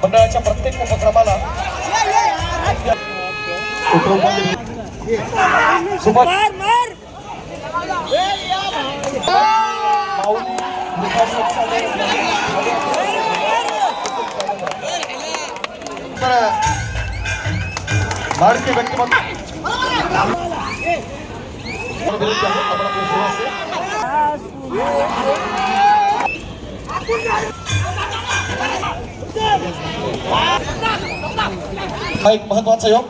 मंडळाच्या प्रत्येक उपक्रमाला लाडके व्यक्तिमत्व हा एक महत्वाचा योग.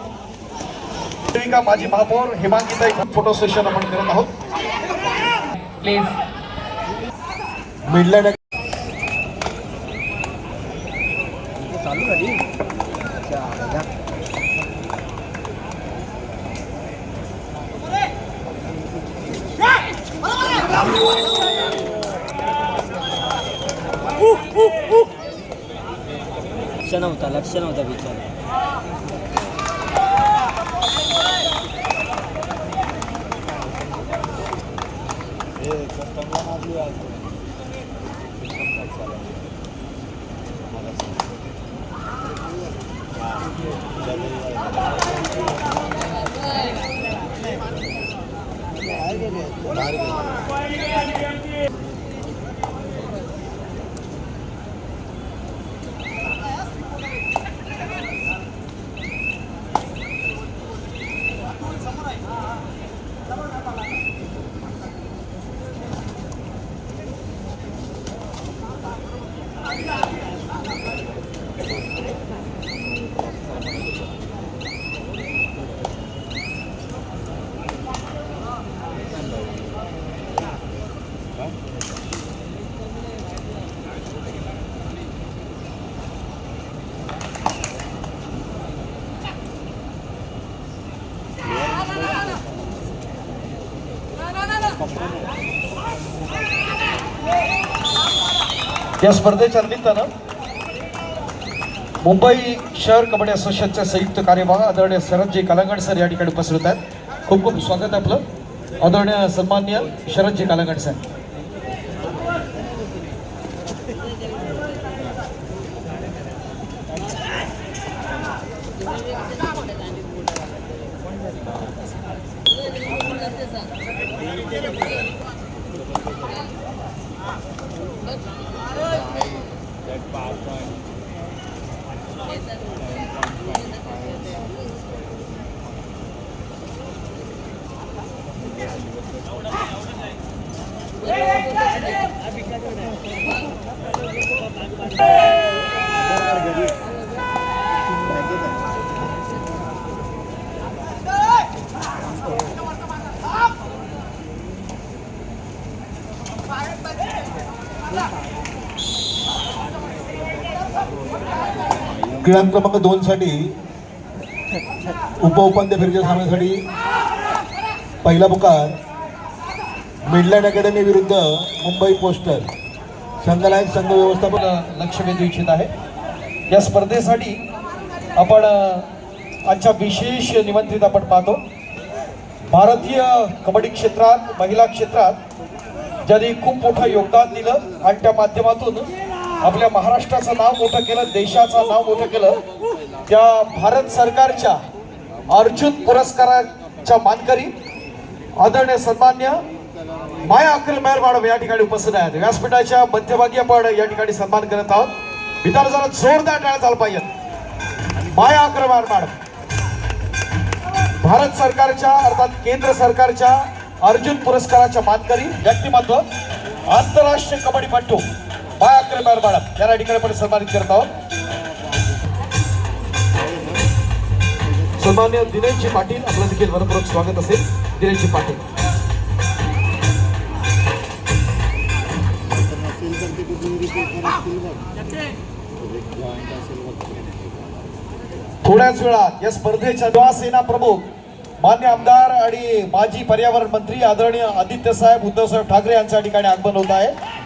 देविका माजी महापौर हेमांगीताई फोटो सेशन आपण करत आहोत. प्लीज मिडलँड चालू झाली. लक्ष नव्हता बिचारा. या स्पर्धेच्या निमित्तानं मुंबई शहर कबड्डी असोसिएशनचे संयुक्त कार्यवाह आदरणीय शरदजी कालांगड सर या ठिकाणी उपस्थित आहेत. खूप खूप स्वागत आहे आपलं. आदरणीय सन्माननीय शरदजी कालांगड सर. क्रीडा क्रमांक 2 साठी उपउपांत्य फेरीच्या सामन्यासाठी पहिला पुकार मिडलँड अकॅडमी विरुद्ध मुंबई पोस्टल संघालय संघ व्यवस्थापन लक्ष वेधू इच्छित आहे. या स्पर्धेसाठी आपण आजच्या विशेष निमंत्रित आपण पाहतो. भारतीय कबड्डी क्षेत्रात महिला क्षेत्रात ज्यांनी खूप मोठं योगदान दिलं आणि त्या माध्यमातून आपल्या महाराष्ट्राचं नाव मोठं केलं, देशाचं नाव मोठं केलं, त्या भारत सरकारच्या अर्जुन पुरस्काराच्या मानकरी आदरणीय सन्मान्य माया अक्रे मेहर मॅडम या ठिकाणी उपस्थित आहेत. व्यासपीठाच्या मध्यभागी आपण या ठिकाणी सन्मान करत आहोत. मित्रांनो जरा जोरदार टाळ्या झाल्या पाहिजेत. माया अक्रे मेहर मॅडम भारत सरकारच्या अर्थात केंद्र सरकारच्या अर्जुन पुरस्काराच्या मानकरी व्यक्तिमत्व, आंतरराष्ट्रीय कबड्डीपटू माया अक्रे मेहर मॅडम या ठिकाणी आपण सन्मानित करत आहोत. सन्मान्य दिनेशजी पाटील आपलं देखील मनपूर्वक स्वागत असेल. दिनेशजी पाटील थोड्याच वेळात या स्पर्धेच्या युवासेना प्रमुख मान्य आमदार आणि माजी पर्यावरण मंत्री आदरणीय आदित्य साहेब उद्धवसाहेब ठाकरे यांच्या ठिकाणी आगमन होत आहे.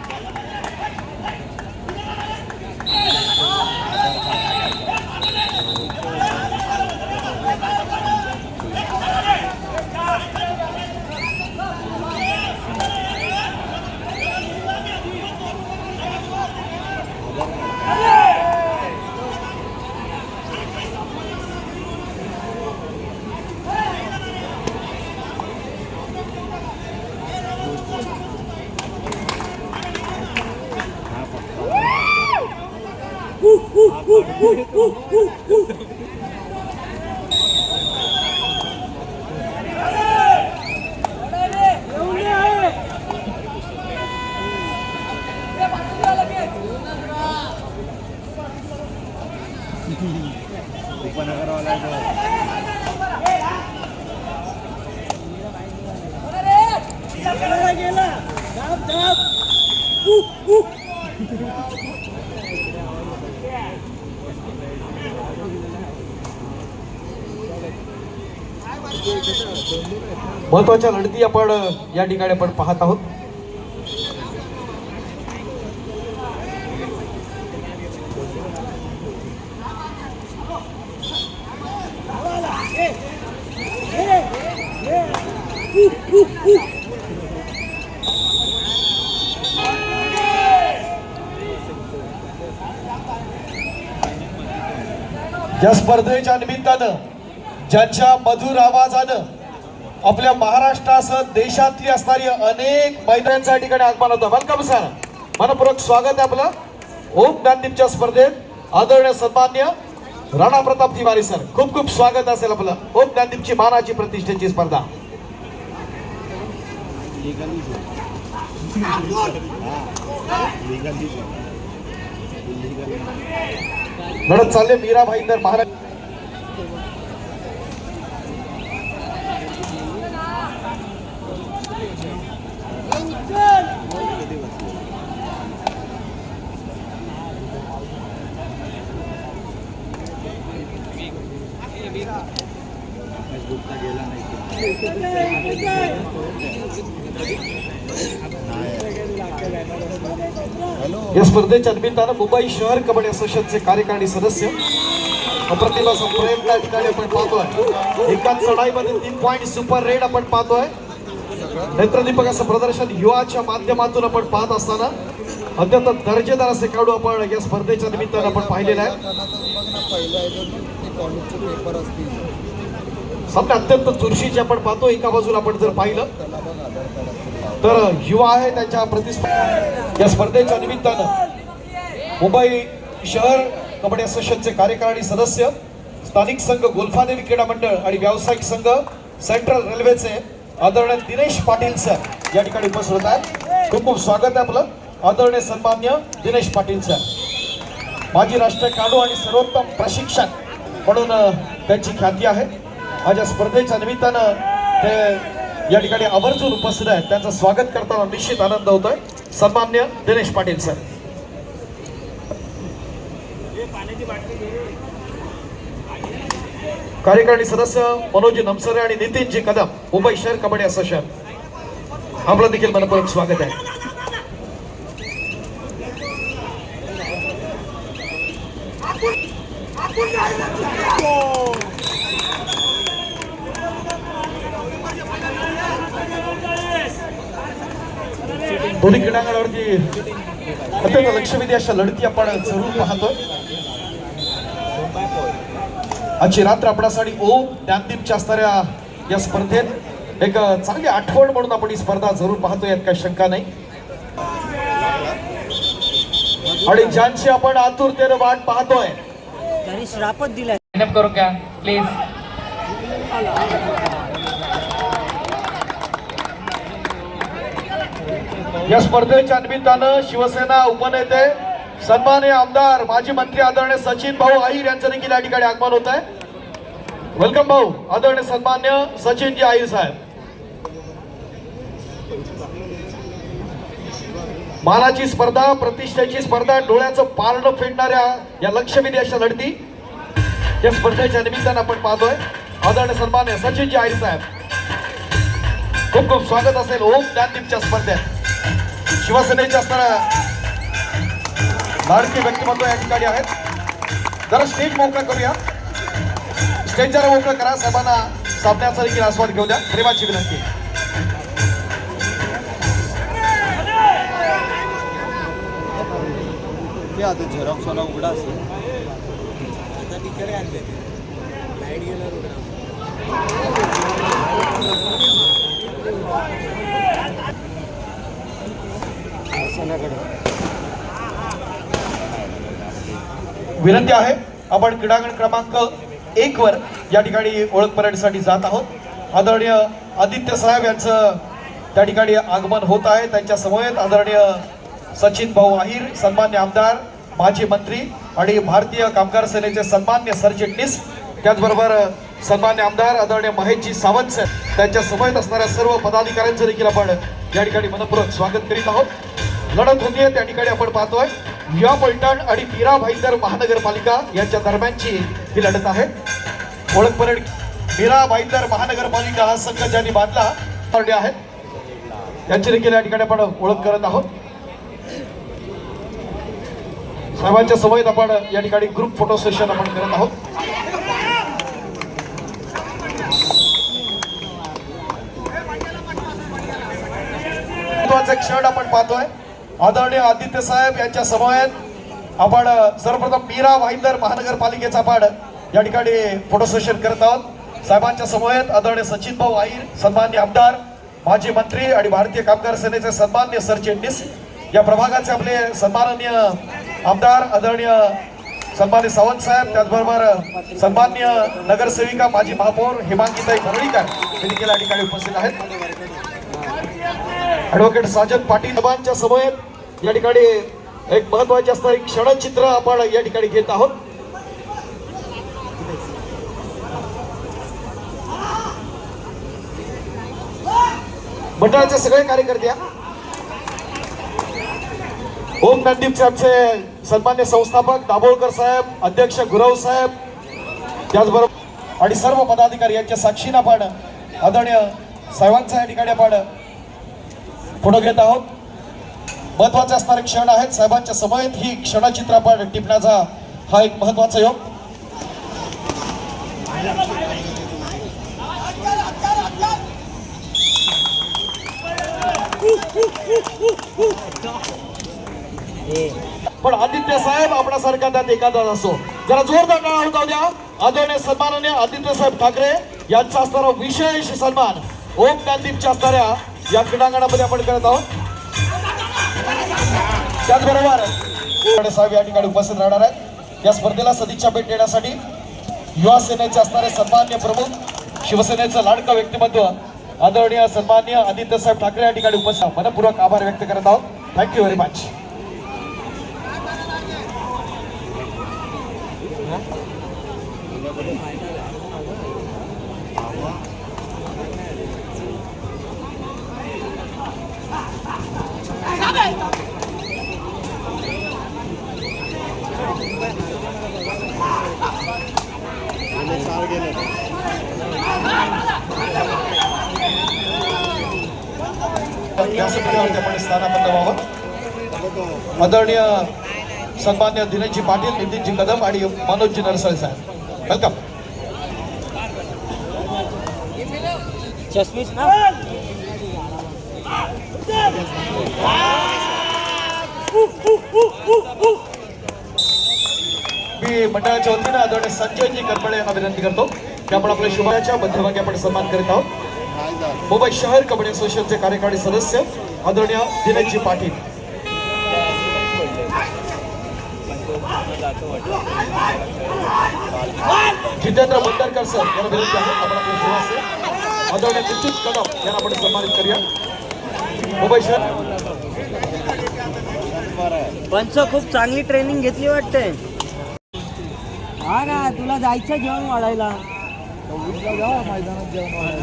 महत्वाच्या लढती आपण या ठिकाणी आपण पाहत आहोत. या स्पर्धेच्या निमित्तानं ज्यांच्या मधुर आवाजानं आपल्या महाराष्ट्रासह देशातली असणारी अनेक मैदानांच्या ठिकाणी आगमन होतं. वेलकम सर, मनपूर्वक स्वागत आहे आपलं ओम ज्ञानदीपच्या स्पर्धेत. आदरणीय सन्मान्य राणा प्रताप तिवारी सर, खूप खूप स्वागत असेल आपलं. ओम ज्ञानदीपची मानाची प्रतिष्ठेची स्पर्धा लढत चालले. मीरा भाईंदर महाराज या स्पर्धेच्या निमित्तानं मुंबई शहर कबड्डी असोसिएशनचे कार्यकारी सदस्य अप्रतिम असा प्रयत्न या ठिकाणी आपण पाहतोय. एकाच चढाईमध्ये 3 पॉइंट सुपर रेड आपण पाहतोय. नेत्रदीपक असं प्रदर्शन युवाच्या माध्यमातून आपण पाहत असताना अत्यंत दर्जेदार असे खेळाडू आपण या स्पर्धेच्या निमित्तानं आपण पाहिलेले आहे. सामने अत्यंत चुरशीचे आपण पाहतो. एका बाजूला आपण जर पाहिलं तर युवा आहे त्यांच्या प्रतिस्पर्धा. या स्पर्धेच्या निमित्तानं मुंबई शहर कबड्डी असोसिएशनचे कार्यकारी सदस्य, स्थानिक संघ गोल्फादेवी क्रीडा मंडळ आणि व्यावसायिक संघ सेंट्रल रेल्वेचे आदरणीय दिनेश पाटील सर या ठिकाणी उपस्थित होत आहेत. खूप खूप स्वागत आहे आपलं. आदरणीय सन्मान्य दिनेश पाटील सर माजी राष्ट्रीय खेळाडू आणि सर्वोत्तम प्रशिक्षक म्हणून त्यांची ख्याती आहे. आज या स्पर्धेच्या निमित्तानं ते या ठिकाणी आवर्जून उपस्थित आहेत. त्यांचं स्वागत करताना निश्चित आनंद होतोय. सन्मान्य दिनेश पाटील सर. कार्यकारिणी सदस्य मनोज नमसरे आणि नितीनजी कदम मुंबई शहर कबड्डी असोसिएशन आपलं देखील मनपूर्वक स्वागत आहे. दोन्ही क्रीडांगणावरती अत्यंत लक्षवेधी अशा लढती आपण जरूर पाहतोय. आजची रात्र आपल्यासाठी ओम ज्ञानदीपच्या असणाऱ्या या स्पर्धेत एक चांगली आठवण म्हणून आपण ही स्पर्धा जरूर पाहतोय, यात काही शंका नाही. आणि ज्यांची आपण आतुरतेने वाट पाहतोय त्यांनी श्रापच दिलाय. करो क्या प्लीज. या स्पर्धेच्या निमित्तानं शिवसेना उपनेते सन्माननीय आमदार माजी मंत्री आदरणीय सचिन भाऊ आहिर यांचं देखील या ठिकाणी आगमन होत आहे. वेलकम भाऊ. आदरणीय सन्मान्य सचिनजी आहिर साहेब. मानाची स्पर्धा, प्रतिष्ठेची स्पर्धा, डोळ्याचं पारणं फेडणाऱ्या या लक्षवेधी अशा लढती या स्पर्धेच्या निमित्तानं आपण पाहतोय. आदरणीय सन्मान्य सचिनजी आहिर साहेब, खूप खूप स्वागत असेल ओम ज्ञानदीपच्या स्पर्धेत. शिवसेनेच्या असणाऱ्या लाडके व्यक्तिमत्व या ठिकाणी आहेत. जरा स्टेज मोकळा करूया. स्टेज जरा मोकळं करा. साहेबांना सामन्याचा देखील आस्वाद घेऊ द्या. प्रेमाची विनंती. आता झेरॉक्सवाला उघडा असेल. विनंती आहे, आपण क्रीडांगण क्रमांक 1 वर या ठिकाणी ओळख परेडसाठी जात आहोत। आदरणीय आदित्य साहेब यांचं त्या ठिकाणी आगमन होत आहे। त्यांच्या समवेत आदरणीय सचिन भाऊ आहिर, सन्मान्य आमदार, माजी मंत्री आणि भारतीय कामगार सेनेचे सन्मान्य सरचिटणीस, त्याचबरोबर सन्मान्य आमदार आदरणीय महेशजी सावंत सर, त्यांच्या समवेत असणाऱ्या सर्व पदाधिकाऱ्यांचं देखील आपण या ठिकाणी मनपूर्वक स्वागत करीत आहोत। लढत होतीये त्या ठिकाणी आपण पाहतोय या पलटण आणि मीरा भाईंदर महानगरपालिका यांच्या दरम्यानची ही लढत आहे। ओळख परेड मीरा भाईंदर महानगरपालिका हा संघ ज्यांनी बांधला आहे त्यांची देखील या ठिकाणी आपण ओळख करत आहोत। साहेबांच्या समवेत आपण या ठिकाणी ग्रुप फोटो सेशन आपण करत आहोत। महत्त्वाचा क्षण आपण पाहतोय आदरणीय आदित्य साहेब यांच्या समवेत आपण सर्वप्रथम मीरा भाईंदर महानगरपालिकेचा आपण या ठिकाणी फोटो सेशन करत आहोत। साहेबांच्या समवेत आदरणीय सचिन भाऊ आहिर, सन्मान्य आमदार, माजी मंत्री आणि भारतीय कामगार सेनेचे सन्मान्य सरचिटणीस, या प्रभागाचे आपले सन्माननीय आमदार आदरणीय सन्मान्य सावंत साहेब, त्याचबरोबर सन्मान्य नगरसेविका माजी महापौर हेमांगीताई भरळीकर हे देखील या ठिकाणी उपस्थित आहेत। ॲडव्होकेट साजन पाटील साहेबांच्या समवेत या ठिकाणी एक महत्त्वाचे असणारे क्षणचित्र आपण या ठिकाणी घेत आहोत। मंडळाचे सगळे कार्यकर्ते, ओम ज्ञानदीपचे आमचे सन्मान्य संस्थापक दाभोळकर साहेब, अध्यक्ष गुरव साहेब, त्याचबरोबर आणि सर्व पदाधिकारी यांच्या साक्षीने आपण आदरणीय साहेबांचा या ठिकाणी आपण फोटो घेत आहोत। महत्वाचे असणारे क्षण आहेत। साहेबांच्या समवेत ही क्षणचित्र आपण टिपण्याचा हा एक महत्वाचा योग। पण आदित्य साहेब आपल्यासारखा त्यात एखादा असो, जरा जोरदार टाळ्या होता द्या आदरणीय सन्माननीय आदित्य साहेब ठाकरे यांचा असणारा विशेष सन्मान ओम ज्ञानदीपच्या असणाऱ्या या क्रीडांगणामध्ये आपण करत आहोत। त्याचबरोबर साहेब या ठिकाणी उपस्थित राहणार आहेत। या स्पर्धेला सदिच्छा भेट देण्यासाठी युवा सेनेचे असणारे सन्मान्य प्रमुख, शिवसेनेचं लाडकं व्यक्तिमत्व आदरणीय सन्मान्य आदित्य साहेब ठाकरे या ठिकाणी उपस्थित मनपूर्वक आभार व्यक्त करत आहोत। Thank you very much. व्यासपीठावरती आपण स्थानापन्न व्हावं। आदरणीय सन्मान्य दिनेशजी पाटील, नितीनजी कदम आणि मनोजजी नरसळे साहेब, वेलकम। चष्मीस ना मी मंडळाच्या वतीने आदरणीय संजयजी करपळे यांना विनंती करतो की आपण आपल्या शुभाच्या मध्यभागी आपण सन्मान करीत आहोत। मुंबई शहर कबड्डी असोसिएशनचे कार्यकारी सदस्य आदरणीय दिनेशजी पाटील, जितेंद्र बंदरकर सर यांना विनंती आहे आपण आपल्या शुभाचे आदरणीय नितीन कदम यांना आपण सन्मानित करूया। मुंबई शहर पंच खूप चांगली ट्रेनिंग घेतली वाटते। हा ना, तुला जायचं जेवण वाढायला मैदानात जेवण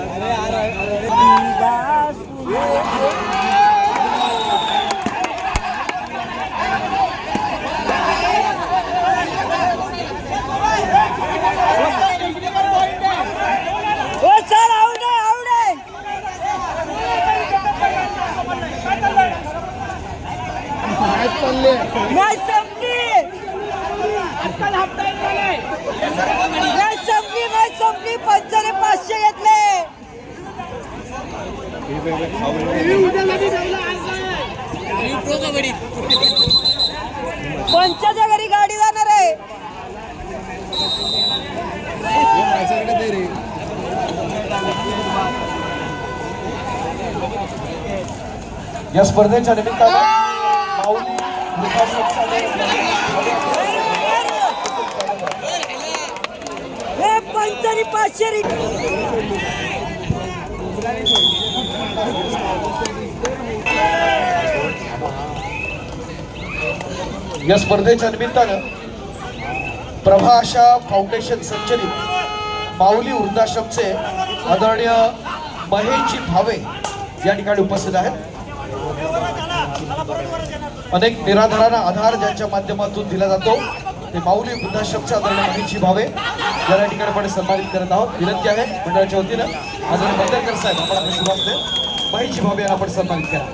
संपली पंचाने 500 घेतले। पंचाच्या घरी गाडी जाणार आहे। या स्पर्धेच्या निमित्तानं माऊली 500 या स्पर्धेच्या निमित्तानं प्रभाषा फाउंडेशन संचलित माऊली वृद्धाश्रमचे आदरणीय महेशजी भावे या ठिकाणी उपस्थित आहेत. अनेक निराधारांना आधार ज्यांच्या माध्यमातून दिला जातो ते माऊली वृद्धाश्रमचे आदरणीय महेशजी भावे या ठिकाणी आपण सन्मानित करत आहोत. विनंती आहे मंडळाच्या वतीनं आदरणीय बंदेकर साहेब आपण आपले शुभ हस्ते महेशजी भावे यांना आपण सन्मानित करा.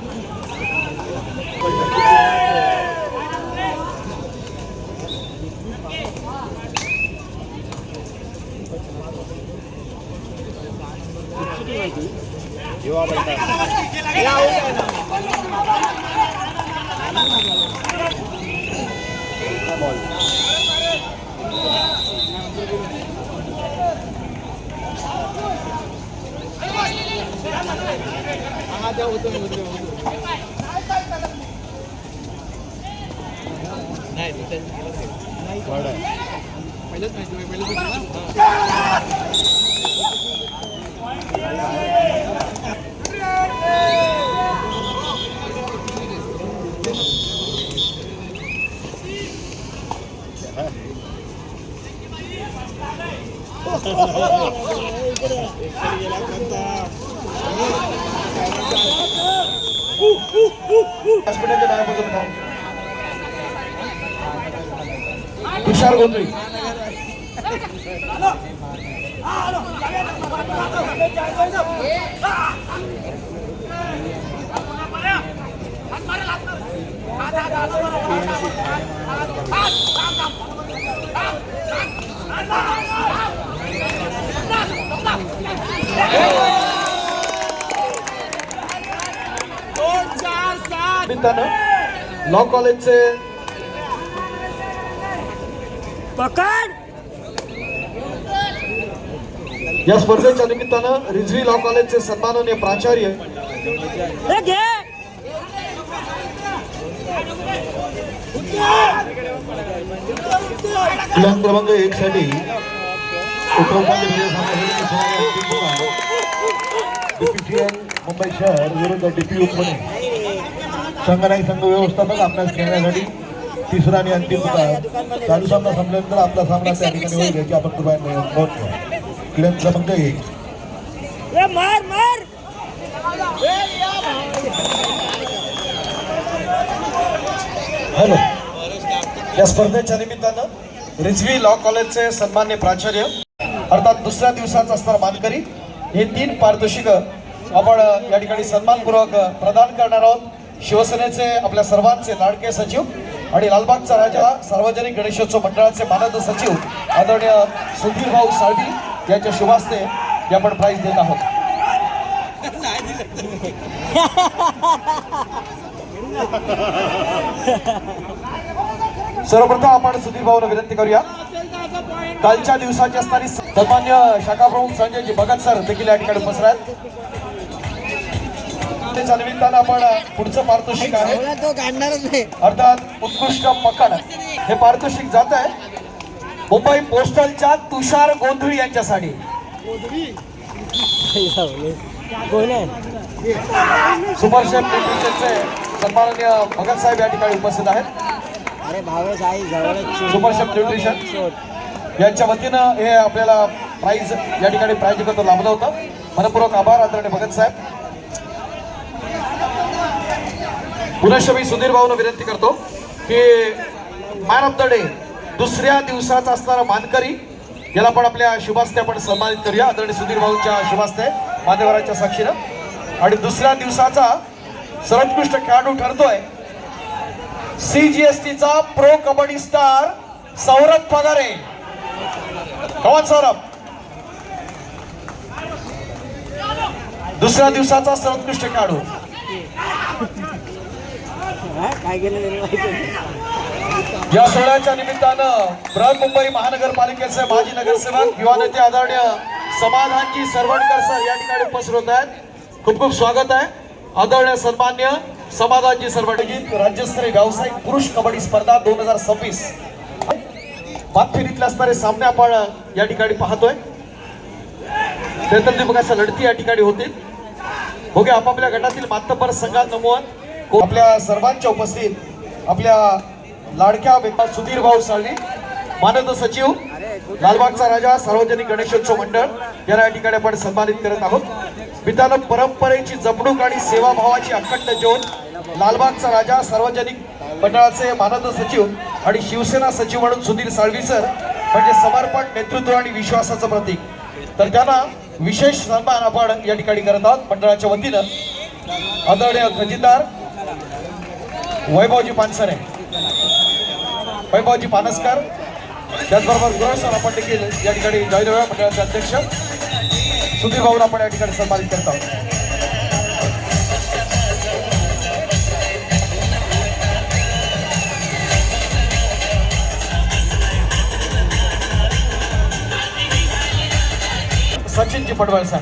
हॉस्पिटलच्या डाव्या बाजूला तुषार गोंधळी लॉ कॉलेजचे पकड या स्पर्धेच्या निमित्तानं रिझवी लॉ कॉलेजचे सन्माननीय प्राचार्य हे घे क्रमांक 1 साठी बीपीसीएल मुंबई शहर विरुद्ध डीपी उपमने संघनायक संघ व्यवस्थापक आपल्यास खेळण्यासाठी तिसरा आणि अंतिम पुकार. चालू सामना संपल्यानंतर आपला सामना त्या ठिकाणी होईल याची आपण कृपया नोंद घ्या. क्रमांक 1 मार मार हॅलो. या स्पर्धेच्या निमित्तानं रिझवी लॉ कॉलेजचे सन्मान्य प्राचार्य अर्थात दुसऱ्या दिवसाचा असणारा मानकरी हे 3 पारितोषिक आपण या ठिकाणी सन्मानपूर्वक प्रदान करणार आहोत. शिवसेनेचे आपल्या सर्वांचे लाडके सचिव आणि लालबागचा राजा सार्वजनिक गणेशोत्सव मंडळाचे मानद सचिव आदरणीय सुधीर भाऊ साळवी यांच्या शुभास्ते हे आपण प्राइज देत आहोत. सर्वप्रथम आपण सुधीर भाऊला विनंती करूया. कालच्या दिवसाची असणारी सन्मान्य शाखा प्रमुख संजयजी भगत सर देखील या ठिकाणी उपस्थित आहेत. त्याच्या निमित्तानं आपण पुढचं पारितोषिक आहे तो काढणारच नाही. अर्थात उत्कृष्ट पकड हे पारितोषिक जात आहे मुंबई पोस्टलच्या तुषार गोंधळी यांच्यासाठी. कोण आहे सुपरशेफ न्यूट्रिशनचे सन्माननीय भगत साहेब या ठिकाणी उपस्थित आहेत. अरे भावेश आई जवळच सुपरशेफ न्यूट्रिशन यांच्या वतीनं हे आपल्याला प्राइज या ठिकाणी प्रायोजकत्व लाभलं होतं. मनपूर्वक आभार आदरणीय भगत साहेब. पुनश्च मी सुधीर भाऊला विनंती करतो की मॅन ऑफ द डे दुसऱ्या दिवसाचा असणारा मानकरी याला पण आपल्या शुभास्ते आपण सन्मानित करूया आदरणीय सुधीर भाऊंच्या शुभास्ते मान्यवरांच्या साक्षीनं. आणि दुसऱ्या दिवसाचा सर्वोत्कृष्ट खेळाडू ठरतोय CGSTचा प्रो कबड्डी स्टार सौरभ पगारे. कमान सौरभ. दुसऱ्या दिवसाचा सर्वोत्कृष्ट खेळाडू. काय केलं या सोहळ्याच्या निमित्तानं बृहन्मुंबई महानगरपालिकेचे माजी नगरसेवक युवा नेते आदरणीय समाधानजी सरवणकर सर या ठिकाणी उपस्थित होत आहेत. खूप खूप स्वागत आहे. आदरणीय सन्मान्य समाधानजी सरवणकर. राज्यस्तरीय व्यावसायिक पुरुष कबड्डी स्पर्धा 2026 पाच फेरीतले असणारे सामने आपण या ठिकाणी पाहतोय. तेतर दिपकाच्या लढती या ठिकाणी होतील. बघूया आपापल्या गटातील मातबर संघात नमवून आपल्या सर्वांच्या उपस्थित आपल्या लाडक्या व्यक्ती सुधीर भाऊ साळवी, मानद सचिव लालबागचा राजा सार्वजनिक गणेशोत्सव मंडळ यांना या ठिकाणी आपण सन्मानित करत आहोत. मित्रांनो, परंपरेची जपणूक आणि सेवाभावाची अखंड ज्योत लालबागचा राजा सार्वजनिक मंडळाचे मानद सचिव आणि शिवसेना सचिव म्हणून सुधीर साळवी सर म्हणजे समर्पण, नेतृत्व आणि विश्वासाचं प्रतीक. तर त्यांना विशेष सन्मान आपण या ठिकाणी करत आहोत मंडळाच्या वतीनं. आदरणीय खजिनदार वैभवजी पानसरे, वैभवजी पानसकर, त्याचबरोबर गृह सर आपण देखील या ठिकाणी जॉईन होऊया. मंडळाचे अध्यक्ष सुधीर भाऊला आपण या ठिकाणी सन्मानित करत आहोत. सचिनजी पडवळ सर,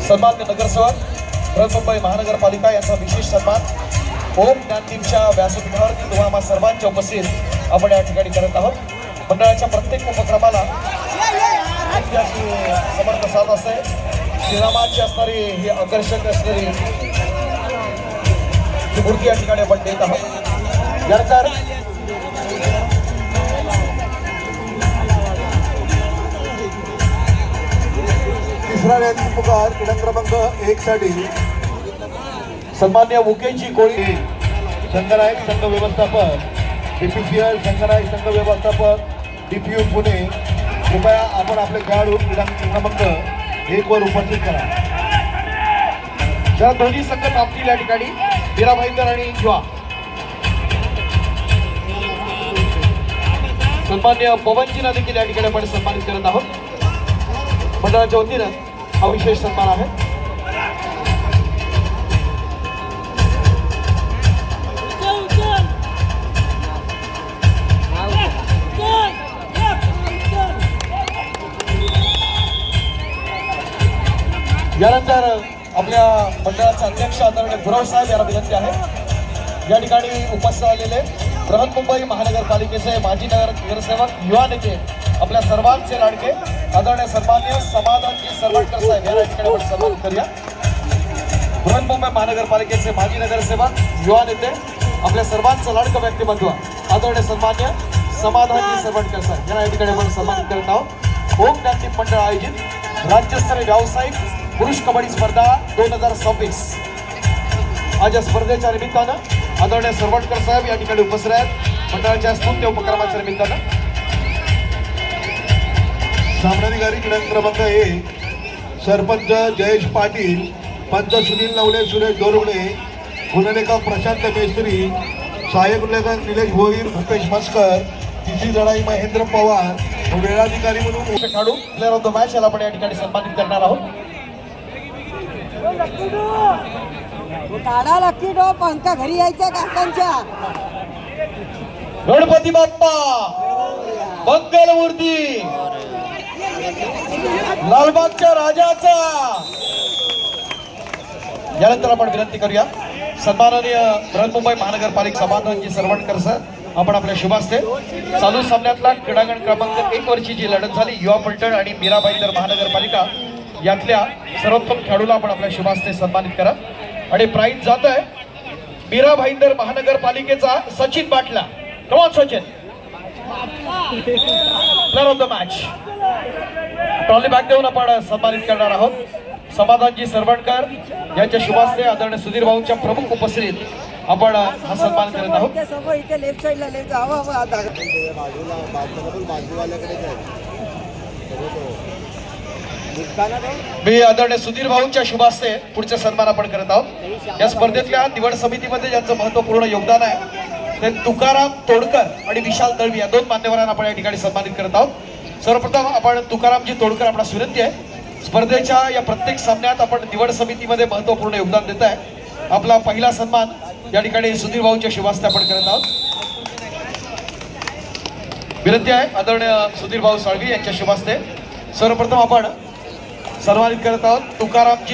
सन्मान्य नगरसेवक बृहन्मुंबई महानगरपालिका यांचा विशेष सन्मान ओम ज्ञानदीपच्या व्यासपीठावरती तुम्हा आम्हा सर्वांच्या उपस्थित आपण या ठिकाणी करत आहोत. मंडळाच्या प्रत्येक उपक्रमाला समर्थ साथ असते. श्रीरामाची असणारी ही आकर्षक असणारी ही मूर्ती या ठिकाणी आपण देत आहोत. यानंतर तिसरा रॅली पुकार क्रमांक क्रमांक 1 साठी सन्मान्य मुकेशजी कोळी, संघनायक संघ व्यवस्थापक DPCL, संघनायक संघ व्यवस्थापक DPU पुणे, कृपया आपण आपले खेळाडू क्रमांक 1 वर उपस्थित करा. ज्या दोन्ही संघ थांबतील या ठिकाणी मीरा भाईंदर आणि युवा. सन्मान्य पवनजींना देखील या ठिकाणी आपण सन्मानित करत आहोत. मंडळाच्या वतीनं हा विशेष सन्मान आहे. यानंतर आपल्या मंडळाचे अध्यक्ष आदरणीय गुरव साहेब यांना विनंती आहे. या ठिकाणी उपस्थित आलेले बृहन्मुंबई महानगरपालिकेचे माजी नगरसेवक, युवा नेते, आपल्या सर्वांचे लाडके आदरणीय सन्मान्य समाधानजी सरवटकर साहेब यांना या ठिकाणी आपण सन्मानित करूया. बृहन्मुंबई महानगरपालिकेचे माजी नगरसेवक, युवा नेते, आपल्या सर्वांचं लाडकं व्यक्तिमत्व आदरणीय सन्मान्य समाधानजी सरवटकर साहेब यांना या ठिकाणी आपण सन्मानित करत आहोत. ओम ज्ञानदीप मंडळ आयोजित राज्यस्तरीय व्यावसायिक पुरुष कबड्डी स्पर्धा 2026 आज या स्पर्धेच्या निमित्तानं आदरणीय सरवटकर साहेब या ठिकाणी उपस्थित आहेत. मंडळाच्या स्तुत्य उपक्रमाच्या निमित्तानं सामनाधिकारी क्रमांक 1 सरपंच जयेश पाटील, पंच सुनील नवले, सुरेश दोरवडे, गुणलेखक प्रशांत मेस्त्री, सहाय्यक गुणलेखक निलेश भोईर, भूपेश मस्कर, तिसरी लढाई महेंद्र पवार, वेळाधिकारी म्हणून खेळाडू प्लेअर ऑफ द मॅच याला आपण या ठिकाणी सन्मानित करणार आहोत. काढा लक्की डो, पंखा घरी यायच्या काकांच्या. गणपती बाप्पा मंगलमूर्ती लालबागच्या राजाचा. यानंतर आपण विनंती करूया सन्माननीय बृहन्मुंबई महानगरपालिका समाधानजी सरवटकर सर आपण आपल्या शुभास्ते चालू सामन्यातला क्रीडांगण क्रमांक 1 वरची जी लढत झाली युवा पलटण आणि मीरा भाईंदर महानगरपालिका यातल्या सर्वोत्तम खेळाडूला आपण आपल्या शुभास्ते सन्मानित करा. आणि प्राइज जात आहे मीरा भाईंदर महानगरपालिकेचा सचिन बाटला. Come on Sachin, player of the match. Trolley bag देऊन आपण सन्मानित करणार आहोत. समाधानजी सरवटकर यांच्या शुभास्ते आदरणीय सुधीर भाऊंच्या प्रमुख उपस्थितीत आपण हा सन्मान करत आहोत. समोर इथे लेफ्ट साईडला लेफ्ट हवा हवा आता मी आदरणीय सुधीर भाऊंच्या शुभास्ते पुढचे सन्मान आपण करत आहोत. या स्पर्धेतल्या निवड समितीमध्ये ज्यांचं महत्वपूर्ण योगदान आहे ते तुकाराम तोडकर आणि विशाल दळवी या 2 मान्यवरांना आपण या ठिकाणी सन्मानित करत आहोत. सर्वप्रथम आपण तुकारामजी तोडकर आपला विनंती आहे स्पर्धेच्या या प्रत्येक सामन्यात आपण निवड समितीमध्ये महत्वपूर्ण योगदान देत आहे. आपला पहिला सन्मान या ठिकाणी सुधीर भाऊंच्या शुभास्ते आपण करत आहोत. विनंती आहे आदरणीय सुधीर भाऊ साळवी यांच्या शुभास्ते सर्वप्रथम आपण सन्मानित करत आहोत तुकारामजी